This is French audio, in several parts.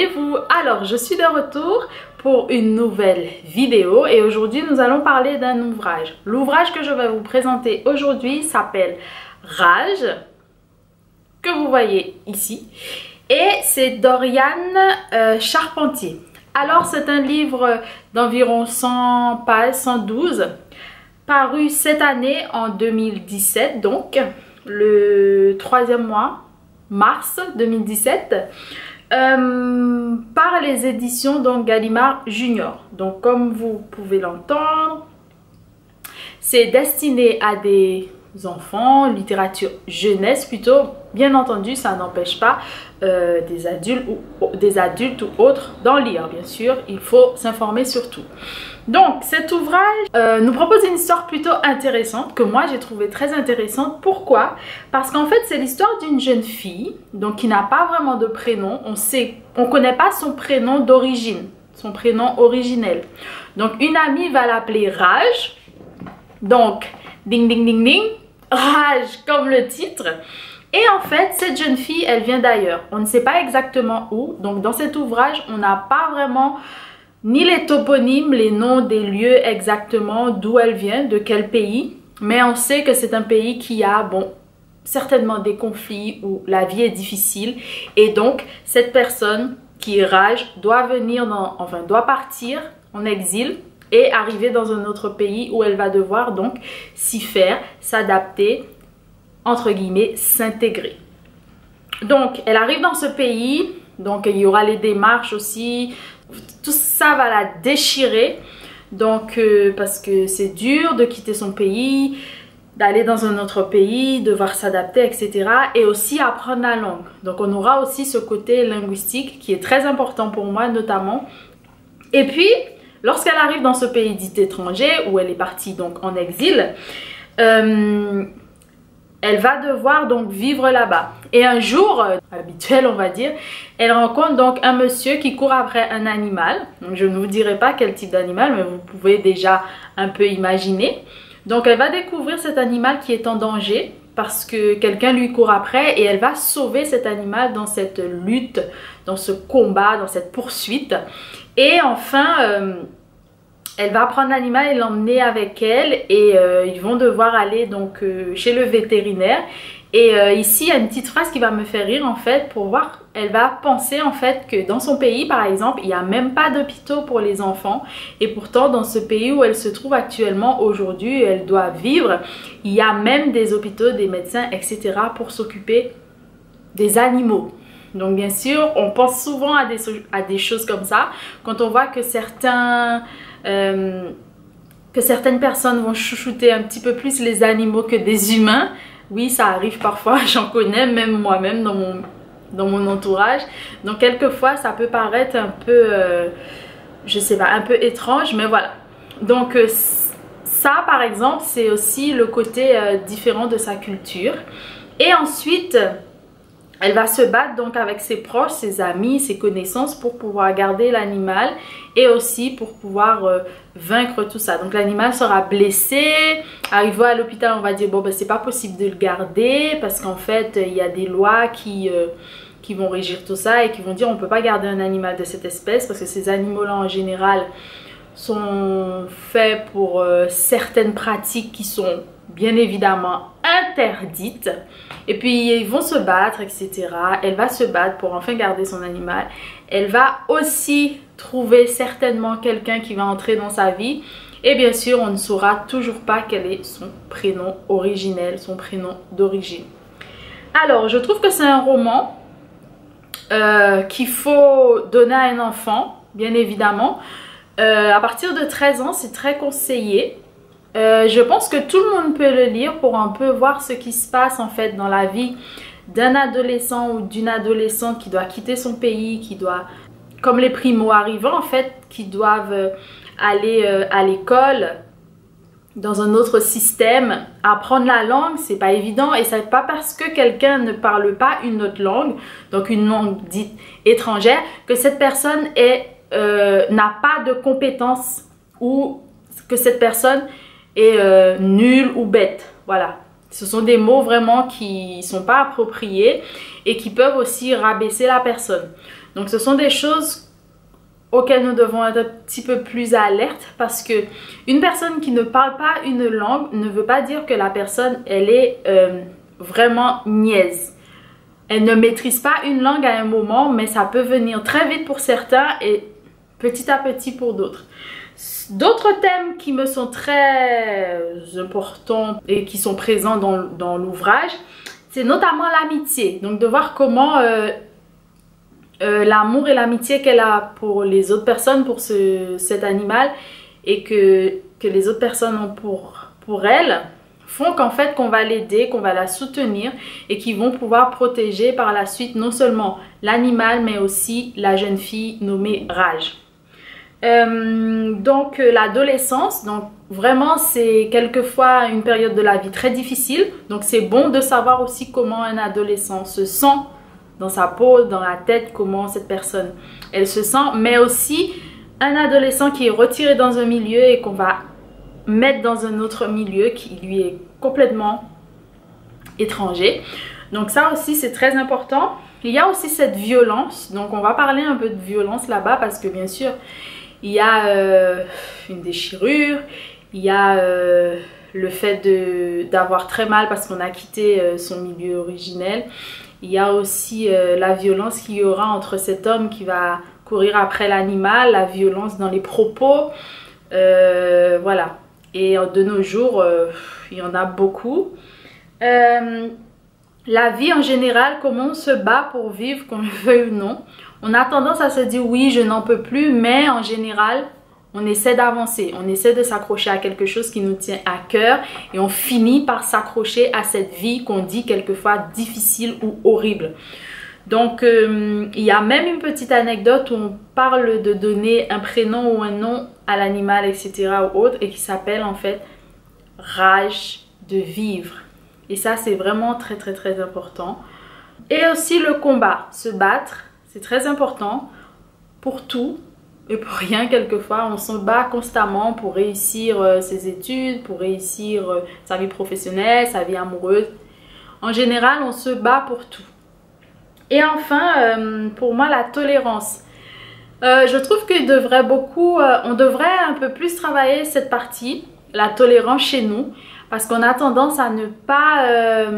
allez-vous? Alors, je suis de retour pour une nouvelle vidéo et aujourd'hui nous allons parler d'un ouvrage. L'ouvrage que je vais vous présenter aujourd'hui s'appelle Rage, que vous voyez ici, et c'est d'Oriane Charpentier. Alors, c'est un livre d'environ 100 pages, 112, paru cette année en 2017, donc le 3e mois, mars 2017, par les éditions donc Gallimard Junior. Donc comme vous pouvez l'entendre, c'est destiné à des enfants, littérature jeunesse plutôt. Bien entendu, ça n'empêche pas des adultes ou autres d'en lire. Bien sûr, il faut s'informer sur tout. Donc cet ouvrage nous propose une histoire plutôt intéressante, que moi j'ai trouvé très intéressante. Pourquoi? Parce qu'en fait c'est l'histoire d'une jeune fille donc qui n'a pas vraiment de prénom. On connaît pas son prénom d'origine, son prénom originel. Donc une amie va l'appeler Rage. Donc ding ding ding ding, Rage comme le titre. Et en fait, cette jeune fille, elle vient d'ailleurs. On ne sait pas exactement où. Donc dans cet ouvrage, on n'a pas vraiment ni les toponymes, les noms des lieux exactement d'où elle vient, de quel pays. Mais on sait que c'est un pays qui a, bon, certainement des conflits où la vie est difficile. Et donc, cette personne qui est Rage doit doit partir en exil et arriver dans un autre pays où elle va devoir donc s'y faire, s'adapter, entre guillemets, s'intégrer. Donc, elle arrive dans ce pays, donc il y aura les démarches aussi. Tout ça va la déchirer, donc parce que c'est dur de quitter son pays, d'aller dans un autre pays, devoir s'adapter, etc. Et aussi apprendre la langue. Donc on aura aussi ce côté linguistique qui est très important pour moi notamment. Et puis, lorsqu'elle arrive dans ce pays dit étranger, où elle est partie donc en exil, elle va devoir donc vivre là-bas. Et un jour, habituel on va dire, elle rencontre donc un monsieur qui court après un animal. Donc, je ne vous dirai pas quel type d'animal, mais vous pouvez déjà un peu imaginer. Donc elle va découvrir cet animal qui est en danger parce que quelqu'un lui court après et elle va sauver cet animal dans cette lutte, dans ce combat, dans cette poursuite. Et enfin, elle va prendre l'animal et l'emmener avec elle et ils vont devoir aller donc chez le vétérinaire. Et ici, il y a une petite phrase qui va me faire rire en fait pour voir. Elle va penser en fait que dans son pays par exemple, il n'y a même pas d'hôpitaux pour les enfants. Et pourtant, dans ce pays où elle se trouve actuellement aujourd'hui, elle doit vivre, il y a même des hôpitaux, des médecins, etc. pour s'occuper des animaux. Donc bien sûr, on pense souvent à des choses comme ça. Quand on voit que certaines personnes vont chouchouter un petit peu plus les animaux que des humains. Oui, ça arrive parfois, j'en connais, même moi-même dans mon entourage. Donc quelquefois, ça peut paraître un peu, je sais pas, un peu étrange, mais voilà. Donc ça, par exemple, c'est aussi le côté différent de sa culture. Et ensuite, elle va se battre donc avec ses proches, ses amis, ses connaissances pour pouvoir garder l'animal et aussi pour pouvoir vaincre tout ça. Donc l'animal sera blessé, arrivé à l'hôpital on va dire bon ben c'est pas possible de le garder parce qu'en fait il y a des lois qui vont régir tout ça et qui vont dire on peut pas garder un animal de cette espèce parce que ces animaux là en général sont faits pour certaines pratiques qui sont bien évidemment interdites. Et puis ils vont se battre, etc. Elle va se battre pour enfin garder son animal. Elle va aussi trouver certainement quelqu'un qui va entrer dans sa vie. Et bien sûr, on ne saura toujours pas quel est son prénom originel, son prénom d'origine. Alors, je trouve que c'est un roman qu'il faut donner à un enfant, bien évidemment. À partir de 13 ans, c'est très conseillé. Je pense que tout le monde peut le lire pour un peu voir ce qui se passe en fait dans la vie d'un adolescent ou d'une adolescente qui doit quitter son pays, qui doit, comme les primo-arrivants en fait, qui doivent aller à l'école dans un autre système. Apprendre la langue, c'est pas évident et c'est pas parce que quelqu'un ne parle pas une autre langue, donc une langue dite étrangère, que cette personne n'a pas de compétences ou que cette personne est nulle ou bête. Voilà, ce sont des mots vraiment qui ne sont pas appropriés et qui peuvent aussi rabaisser la personne. Donc ce sont des choses auxquelles nous devons être un petit peu plus alertes, parce que une personne qui ne parle pas une langue ne veut pas dire que la personne elle est vraiment niaise. Elle ne maîtrise pas une langue à un moment, mais ça peut venir très vite pour certains et petit à petit pour d'autres. D'autres thèmes qui me sont très importants et qui sont présents dans l'ouvrage, c'est notamment l'amitié. Donc de voir comment l'amour et l'amitié qu'elle a pour les autres personnes, pour cet animal, et que les autres personnes ont pour elle, font qu'en fait qu'on va l'aider, qu'on va la soutenir et qui vont pouvoir protéger par la suite non seulement l'animal mais aussi la jeune fille nommée Raj. Donc l'adolescence, donc vraiment c'est quelquefois une période de la vie très difficile, donc c'est bon de savoir aussi comment un adolescent se sent dans sa peau, dans la tête, comment cette personne elle se sent, mais aussi un adolescent qui est retiré dans un milieu et qu'on va mettre dans un autre milieu qui lui est complètement étranger. Donc ça aussi c'est très important. Il y a aussi cette violence, donc on va parler un peu de violence là-bas, parce que bien sûr il y a une déchirure, il y a le fait d'avoir très mal parce qu'on a quitté son milieu originel. Il y a aussi la violence qu'il y aura entre cet homme qui va courir après l'animal, la violence dans les propos, voilà. Et de nos jours, il y en a beaucoup. La vie en général, comment on se bat pour vivre, qu'on le veuille ou non. On a tendance à se dire oui, je n'en peux plus, mais en général, on essaie d'avancer. On essaie de s'accrocher à quelque chose qui nous tient à cœur et on finit par s'accrocher à cette vie qu'on dit quelquefois difficile ou horrible. Donc, il y a même une petite anecdote où on parle de donner un prénom ou un nom à l'animal, etc. ou autre, et qui s'appelle en fait rage de vivre. Et ça, c'est vraiment très, très, très important. Et aussi le combat, se battre, c'est très important pour tout et pour rien quelquefois. On se bat constamment pour réussir ses études, pour réussir sa vie professionnelle, sa vie amoureuse. En général, on se bat pour tout. Et enfin, pour moi, la tolérance. Je trouve qu'on devrait un peu plus travailler cette partie, la tolérance chez nous, parce qu'on a tendance à ne pas,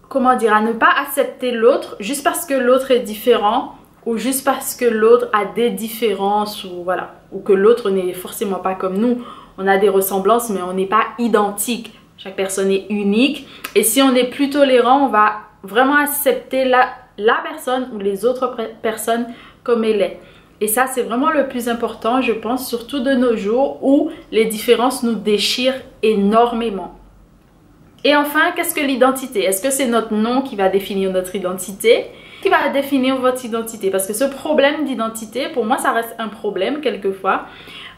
comment dire, à ne pas accepter l'autre juste parce que l'autre est différent ou juste parce que l'autre a des différences ou voilà, ou que l'autre n'est forcément pas comme nous. On a des ressemblances, mais on n'est pas identique. Chaque personne est unique. Et si on est plus tolérant, on va vraiment accepter la personne ou les autres personnes comme elle est. Et ça, c'est vraiment le plus important, je pense, surtout de nos jours où les différences nous déchirent énormément. Et enfin, qu'est-ce que l'identité? Est-ce que c'est notre nom qui va définir notre identité? Qui va définir votre identité? Parce que ce problème d'identité, pour moi, ça reste un problème quelquefois.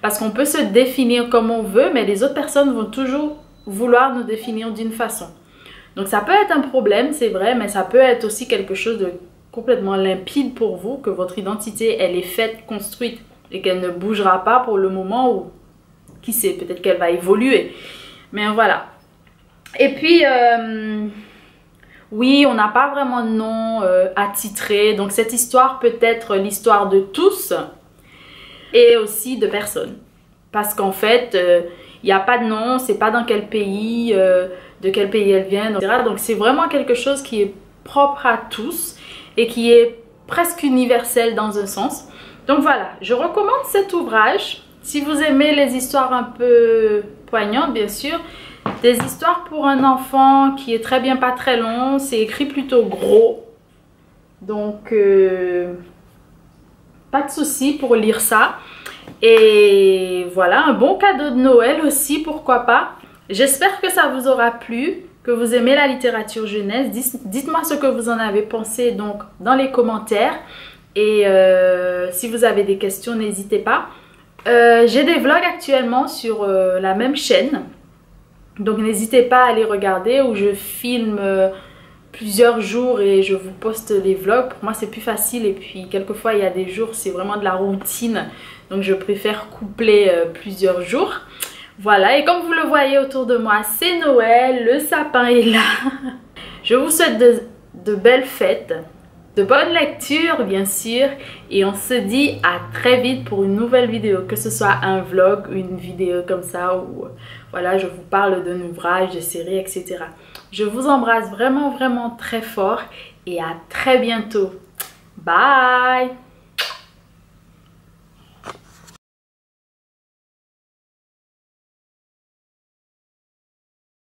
Parce qu'on peut se définir comme on veut, mais les autres personnes vont toujours vouloir nous définir d'une façon. Donc ça peut être un problème, c'est vrai, mais ça peut être aussi quelque chose de complètement limpide pour vous, que votre identité, elle est faite, construite, et qu'elle ne bougera pas pour le moment où, qui sait, peut-être qu'elle va évoluer. Mais voilà. Et puis, oui, on n'a pas vraiment de nom attitré, donc cette histoire peut être l'histoire de tous et aussi de personne. Parce qu'en fait, il n'y a pas de nom, c'est pas dans quel pays, de quel pays elle vient, etc. Donc c'est vraiment quelque chose qui est propre à tous et qui est presque universel dans un sens. Donc voilà, je recommande cet ouvrage. Si vous aimez les histoires un peu poignantes, bien sûr, des histoires pour un enfant qui est très bien, pas très long, c'est écrit plutôt gros. Donc, pas de souci pour lire ça. Et voilà, un bon cadeau de Noël aussi, pourquoi pas. J'espère que ça vous aura plu, que vous aimez la littérature jeunesse. Dites-moi ce que vous en avez pensé donc dans les commentaires. Et si vous avez des questions, n'hésitez pas. J'ai des vlogs actuellement sur la même chaîne. Donc n'hésitez pas à les regarder où je filme plusieurs jours et je vous poste les vlogs. Pour moi c'est plus facile et puis quelquefois il y a des jours c'est vraiment de la routine. Donc je préfère coupler plusieurs jours. Voilà, et comme vous le voyez autour de moi, c'est Noël, le sapin est là. Je vous souhaite de belles fêtes, de bonnes lectures bien sûr, et on se dit à très vite pour une nouvelle vidéo, que ce soit un vlog, une vidéo comme ça, où voilà, je vous parle d'un ouvrage, de séries, etc. Je vous embrasse vraiment très fort et à très bientôt. Bye!